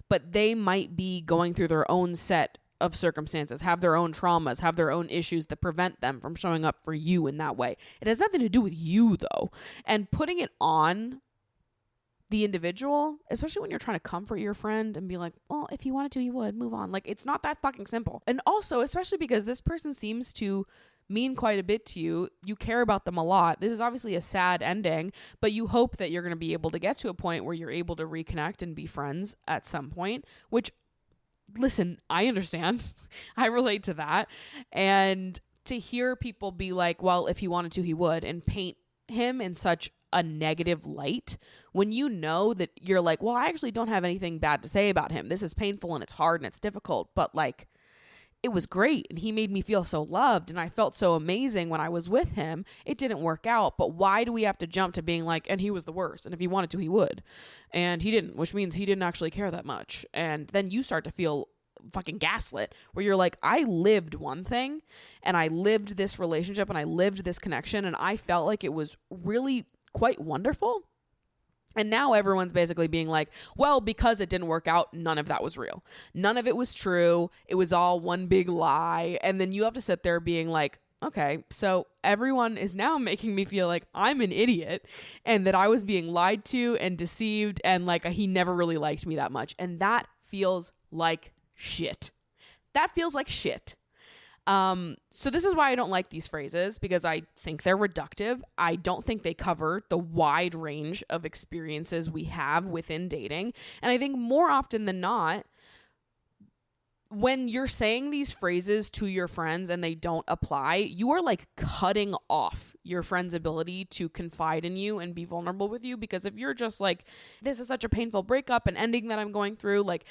but they might be going through their own set of circumstances, have their own traumas, have their own issues that prevent them from showing up for you in that way. It has nothing to do with you, though. And putting it on the individual, especially when you're trying to comfort your friend and be like, well, if he wanted to, he would move on. Like, it's not that fucking simple. And also, especially because this person seems to mean quite a bit to you. You care about them a lot. This is obviously a sad ending, but you hope that you're going to be able to get to a point where you're able to reconnect and be friends at some point, which, listen, I understand. I relate to that. And to hear people be like, well, if he wanted to, he would, and paint him in such a negative light when you know that you're like, well, I actually don't have anything bad to say about him. This is painful and it's hard and it's difficult, but like, it was great and he made me feel so loved and I felt so amazing when I was with him. It didn't work out, but why do we have to jump to being like, and he was the worst, and if he wanted to, he would, and he didn't, which means he didn't actually care that much. And then you start to feel fucking gaslit, where you're like, I lived one thing and I lived this relationship and I lived this connection and I felt like it was really quite wonderful. And now everyone's basically being like, well, because it didn't work out, none of that was real. None of it was true. It was all one big lie. And then you have to sit there being like, okay, so everyone is now making me feel like I'm an idiot and that I was being lied to and deceived and like he never really liked me that much. And that feels like shit. That feels like shit. So this is why I don't like these phrases, because I think they're reductive. I don't think they cover the wide range of experiences we have within dating. And I think more often than not, when you're saying these phrases to your friends and they don't apply, you are like cutting off your friend's ability to confide in you and be vulnerable with you. Because if you're just like, this is such a painful breakup and ending that I'm going through, like,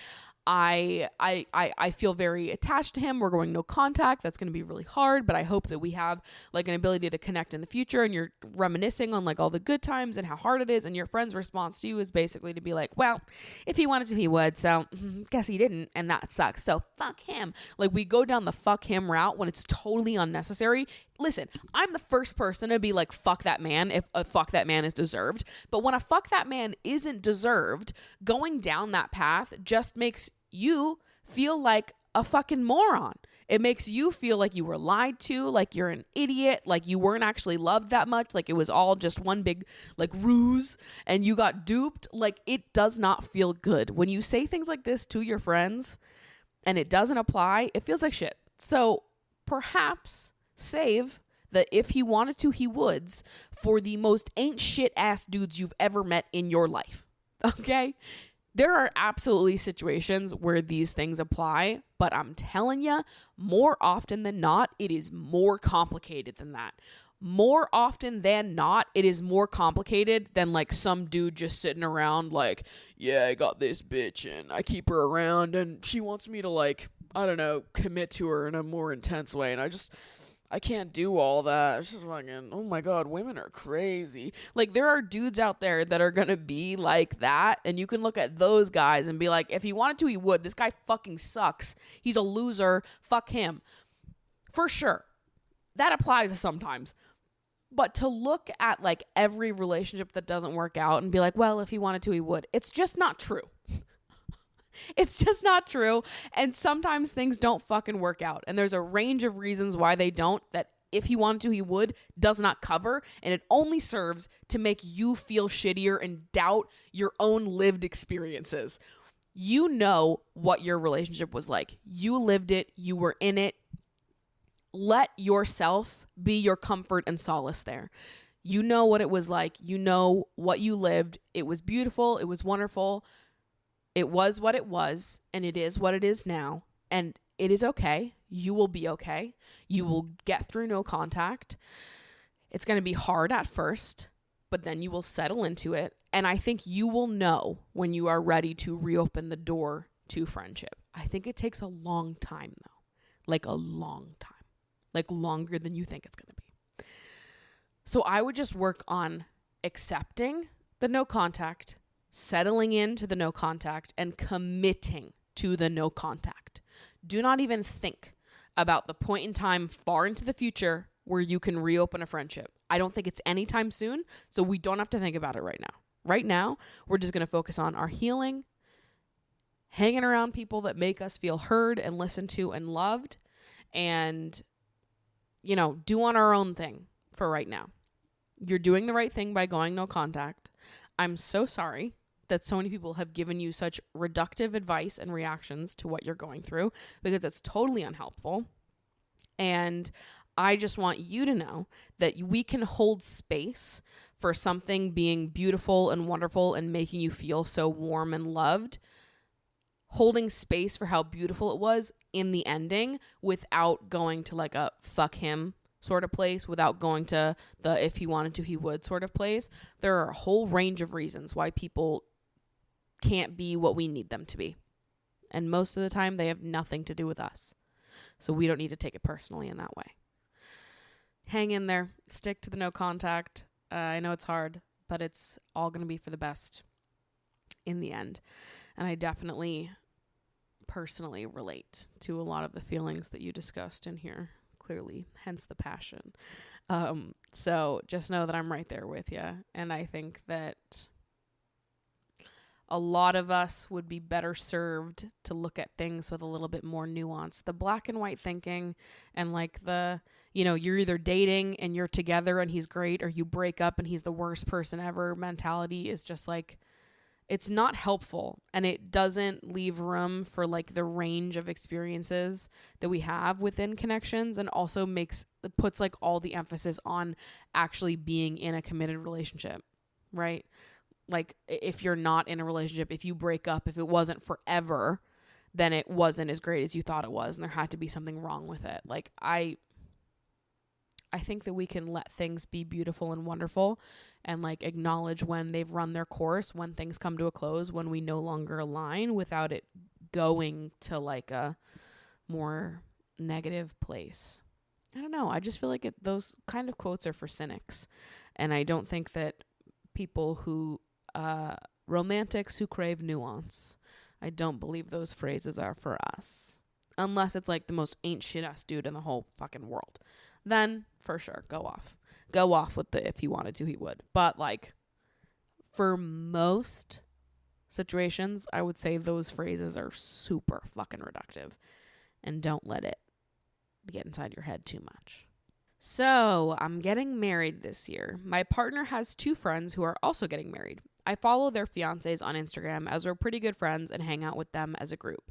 I feel very attached to him. We're going no contact. That's going to be really hard, but I hope that we have like an ability to connect in the future. And you're reminiscing on like all the good times and how hard it is. And your friend's response to you is basically to be like, well, if he wanted to, he would. So guess he didn't. And that sucks. So fuck him. Like, we go down the fuck him route when it's totally unnecessary. Listen, I'm the first person to be like, fuck that man if a fuck that man is deserved. But when a fuck that man isn't deserved, going down that path just makes you feel like a fucking moron. It makes you feel like you were lied to, like you're an idiot, like you weren't actually loved that much, like it was all just one big like ruse and you got duped. Like, it does not feel good. When you say things like this to your friends and it doesn't apply, it feels like shit. So perhaps save the if he wanted to, he woulds for the most ain't shit ass dudes you've ever met in your life. Okay? There are absolutely situations where these things apply, but I'm telling you, more often than not, it is more complicated than that. More often than not, it is more complicated than like some dude just sitting around like, yeah, I got this bitch and I keep her around and she wants me to like, I don't know, commit to her in a more intense way. And I can't do all that. It's just fucking, oh my God, women are crazy. Like, there are dudes out there that are going to be like that. And you can look at those guys and be like, if he wanted to, he would. This guy fucking sucks. He's a loser. Fuck him. For sure. That applies sometimes. But to look at like every relationship that doesn't work out and be like, well, if he wanted to, he would. It's just not true. It's just not true. And sometimes things don't fucking work out. And there's a range of reasons why they don't, that if he wanted to, he would, does not cover. And it only serves to make you feel shittier and doubt your own lived experiences. You know what your relationship was like. You lived it. You were in it. Let yourself be your comfort and solace there. You know what it was like. You know what you lived. It was beautiful. It was wonderful. It was what it was, and it is what it is now, and it is okay. You will be okay. You will get through no contact. It's going to be hard at first, but then you will settle into it, and I think you will know when you are ready to reopen the door to friendship. I think it takes a long time, though, like a long time, like longer than you think it's going to be. So I would just work on accepting the no contact, settling into the no contact, and committing to the no contact. Do not even think about the point in time far into the future where you can reopen a friendship. I don't think it's anytime soon, so we don't have to think about it right now. Right now, we're just going to focus on our healing, hanging around people that make us feel heard and listened to and loved, and, doing our own thing for right now. You're doing the right thing by going no contact. I'm so sorry that so many people have given you such reductive advice and reactions to what you're going through, because it's totally unhelpful. And I just want you to know that we can hold space for something being beautiful and wonderful and making you feel so warm and loved, holding space for how beautiful it was in the ending without going to like a fuck him sort of place, without going to the if he wanted to, he would sort of place. There are a whole range of reasons why people can't be what we need them to be. And most of the time, they have nothing to do with us. So we don't need to take it personally in that way. Hang in there. Stick to the no contact. I know it's hard, but it's all going to be for the best in the end. And I definitely personally relate to a lot of the feelings that you discussed in here. Clearly, hence the passion. So just know that I'm right there with you. And I think that a lot of us would be better served to look at things with a little bit more nuance. The black and white thinking and like the, you're either dating and you're together and he's great, or you break up and he's the worst person ever mentality is just like, it's not helpful, and it doesn't leave room for like the range of experiences that we have within connections, and also puts like all the emphasis on actually being in a committed relationship, right? Like if you're not in a relationship, if you break up, if it wasn't forever, then it wasn't as great as you thought it was, and there had to be something wrong with it. Like I think that we can let things be beautiful and wonderful and like acknowledge when they've run their course, when things come to a close, when we no longer align, without it going to like a more negative place. I don't know. I just feel like those kind of quotes are for cynics. And I don't think that people who, romantics who crave nuance, I don't believe those phrases are for us. Unless it's like the most ain't shit ass dude in the whole fucking world. Then for sure, go off with the if he wanted to, he would. But like for most situations, I would say those phrases are super fucking reductive, and don't let it get inside your head too much. So I'm getting married this year. My partner has 2 friends who are also getting married. I follow their fiancés on Instagram as we're pretty good friends and hang out with them as a group.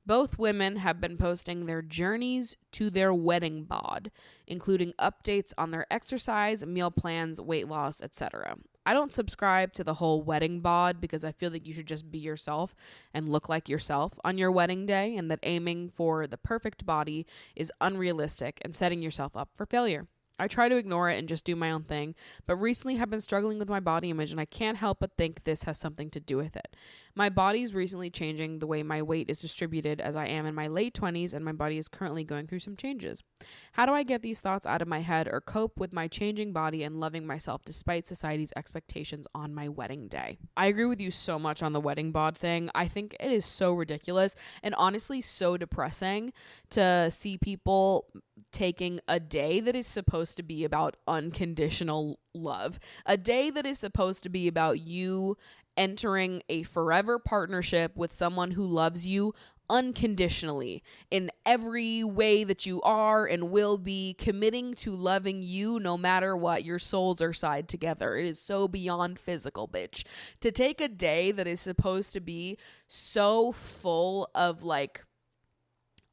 Both women have been posting their journeys to their wedding bod, including updates on their exercise, meal plans, weight loss, etc. I don't subscribe to the whole wedding bod because I feel like you should just be yourself and look like yourself on your wedding day, and that aiming for the perfect body is unrealistic and setting yourself up for failure. I try to ignore it and just do my own thing, but recently have been struggling with my body image, and I can't help but think this has something to do with it. My body's recently changing the way my weight is distributed, as I am in my late 20s and my body is currently going through some changes. How do I get these thoughts out of my head or cope with my changing body and loving myself despite society's expectations on my wedding day? I agree with you so much on the wedding bod thing. I think it is so ridiculous and honestly so depressing to see people taking a day that is supposed to be about unconditional love, a day that is supposed to be about you entering a forever partnership with someone who loves you unconditionally in every way that you are and will be, committing to loving you no matter what. Your souls are tied together. It is so beyond physical, bitch. To take a day that is supposed to be so full of like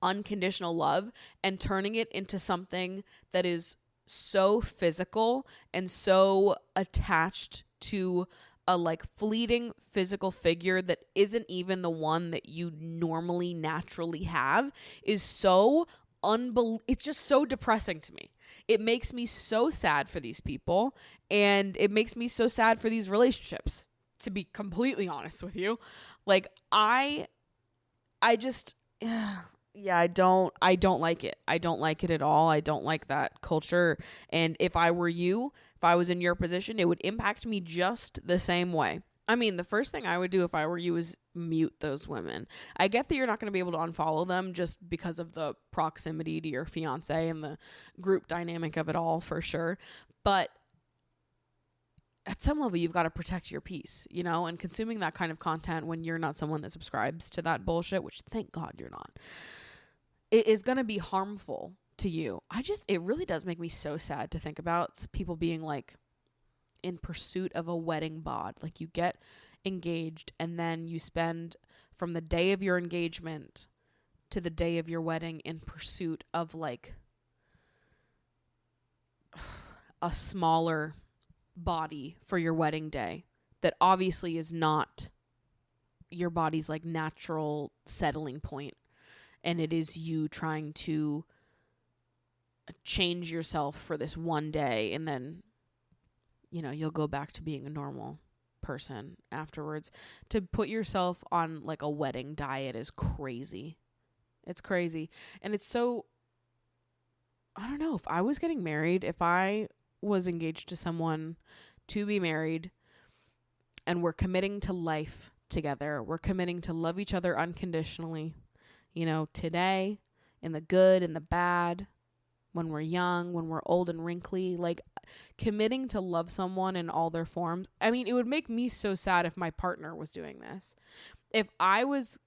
unconditional love and turning it into something that is so physical and so attached to a like fleeting physical figure that isn't even the one that you normally naturally have is so it's just so depressing to me. It makes me so sad for these people, and it makes me so sad for these relationships, to be completely honest with you. Like I just yeah, I don't like it. I don't like it at all. I don't like that culture. And if I were you, if I was in your position, it would impact me just the same way. I mean, the first thing I would do if I were you is mute those women. I get that you're not going to be able to unfollow them just because of the proximity to your fiance and the group dynamic of it all, for sure. But at some level you've got to protect your peace, you know, and consuming that kind of content when you're not someone that subscribes to that bullshit, which thank God you're not, it is going to be harmful to you. It really does make me so sad to think about people being like in pursuit of a wedding bod. Like you get engaged and then you spend from the day of your engagement to the day of your wedding in pursuit of like a smaller body for your wedding day that obviously is not your body's like natural settling point, and it is you trying to change yourself for this one day, and then, you know, you'll go back to being a normal person afterwards. To put yourself on like a wedding diet is crazy. It's crazy. And it's so, I don't know, if I was getting married, if I was engaged to someone to be married and we're committing to life together, we're committing to love each other unconditionally, you know, today, in the good and the bad, when we're young, when we're old and wrinkly, like committing to love someone in all their forms. I mean, it would make me so sad if my partner was doing this. If I was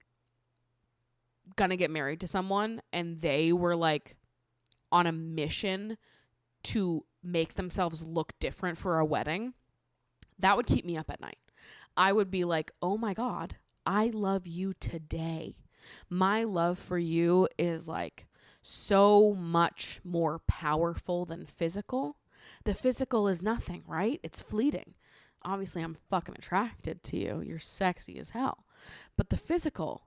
gonna get married to someone and they were like on a mission to make themselves look different for a wedding, that would keep me up at night. I would be like, oh my God, I love you today. My love for you is like so much more powerful than physical. The physical is nothing, right? It's fleeting. Obviously, I'm fucking attracted to you. You're sexy as hell. But the physical,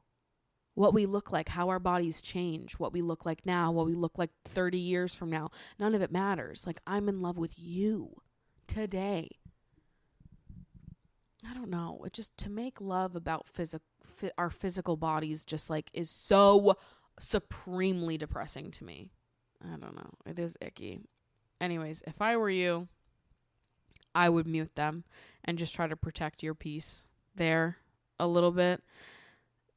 what we look like, how our bodies change, what we look like now, what we look like 30 years from now, none of it matters. Like, I'm in love with you today. I don't know. It just, to make love about our physical bodies just like is so supremely depressing to me. I don't know. It is icky. Anyways, if I were you, I would mute them and just try to protect your peace there a little bit.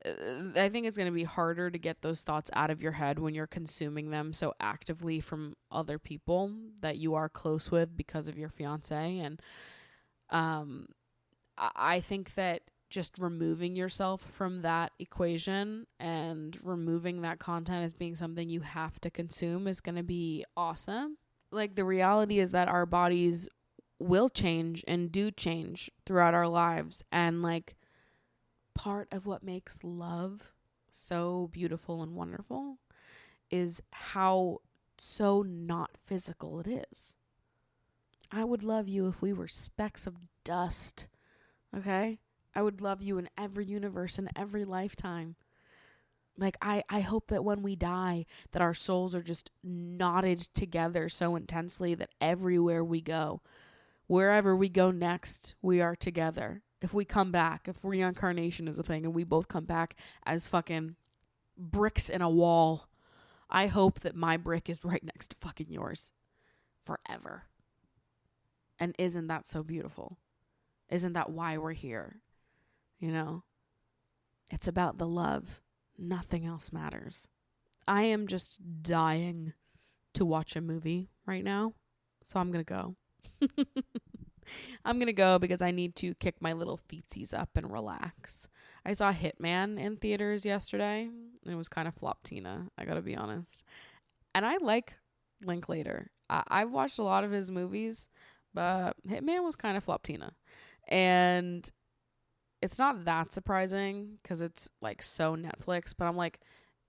I think it's going to be harder to get those thoughts out of your head when you're consuming them so actively from other people that you are close with because of your fiance. And I think that just removing yourself from that equation and removing that content as being something you have to consume is going to be awesome. Like, the reality is that our bodies will change and do change throughout our lives. And like, part of what makes love so beautiful and wonderful is how so not physical it is. I would love you if we were specks of dust. Okay? I would love you in every universe, in every lifetime. Like, I hope that when we die, that our souls are just knotted together so intensely that everywhere we go, wherever we go next, we are together. If we come back, if reincarnation is a thing and we both come back as fucking bricks in a wall, I hope that my brick is right next to fucking yours forever. And isn't that so beautiful? Isn't that why we're here? You know, it's about the love. Nothing else matters. I am just dying to watch a movie right now, so I'm going to go. I'm going to go because I need to kick my little feetsies up and relax. I saw Hitman in theaters yesterday, and it was kind of flop-tina, I got to be honest. And I like Linklater. I've watched a lot of his movies, but Hitman was kind of flop-tina. And it's not that surprising because it's like so Netflix, but I'm like,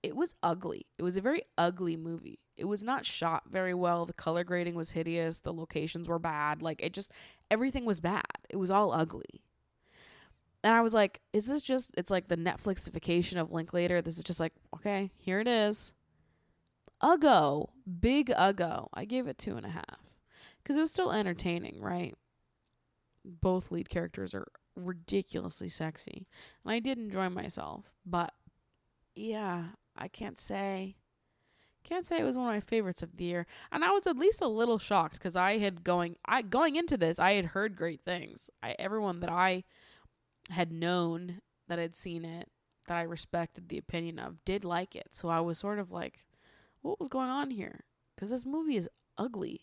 it was ugly. It was a very ugly movie. It was not shot very well. The color grading was hideous. The locations were bad. Like, it just, everything was bad. It was all ugly. And I was like, is this just, it's like the Netflixification of Linklater. This is just like, okay, here it is. Uggo. Big uggo. I gave it 2.5. Because it was still entertaining, right? Both lead characters are ridiculously sexy. And I did enjoy myself. But, yeah, I can't say it was one of my favorites of the year. And I was at least a little shocked because going into this, I had heard great things. Everyone that I had known that had seen it, that I respected the opinion of, did like it. So I was sort of like, what was going on here? Because this movie is ugly.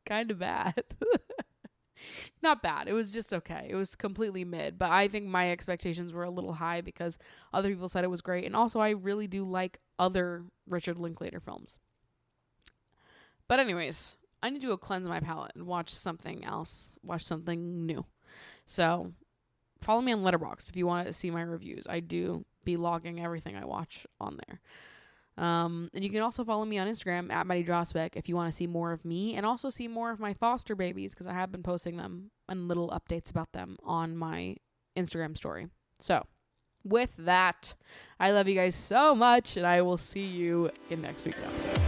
Kind of bad. Not bad. It was just okay. It was completely mid, but I think my expectations were a little high because other people said it was great. And also, I really do like other Richard Linklater films. But anyways, I need to go cleanse my palate and watch something else, watch something new. So follow me on Letterboxd if you want to see my reviews. I do be logging everything I watch on there. And you can also follow me on Instagram at Maddie Drosbeck if you want to see more of me and also see more of my foster babies, because I have been posting them and little updates about them on my Instagram story. So with that, I love you guys so much, and I will see you in next week's episode.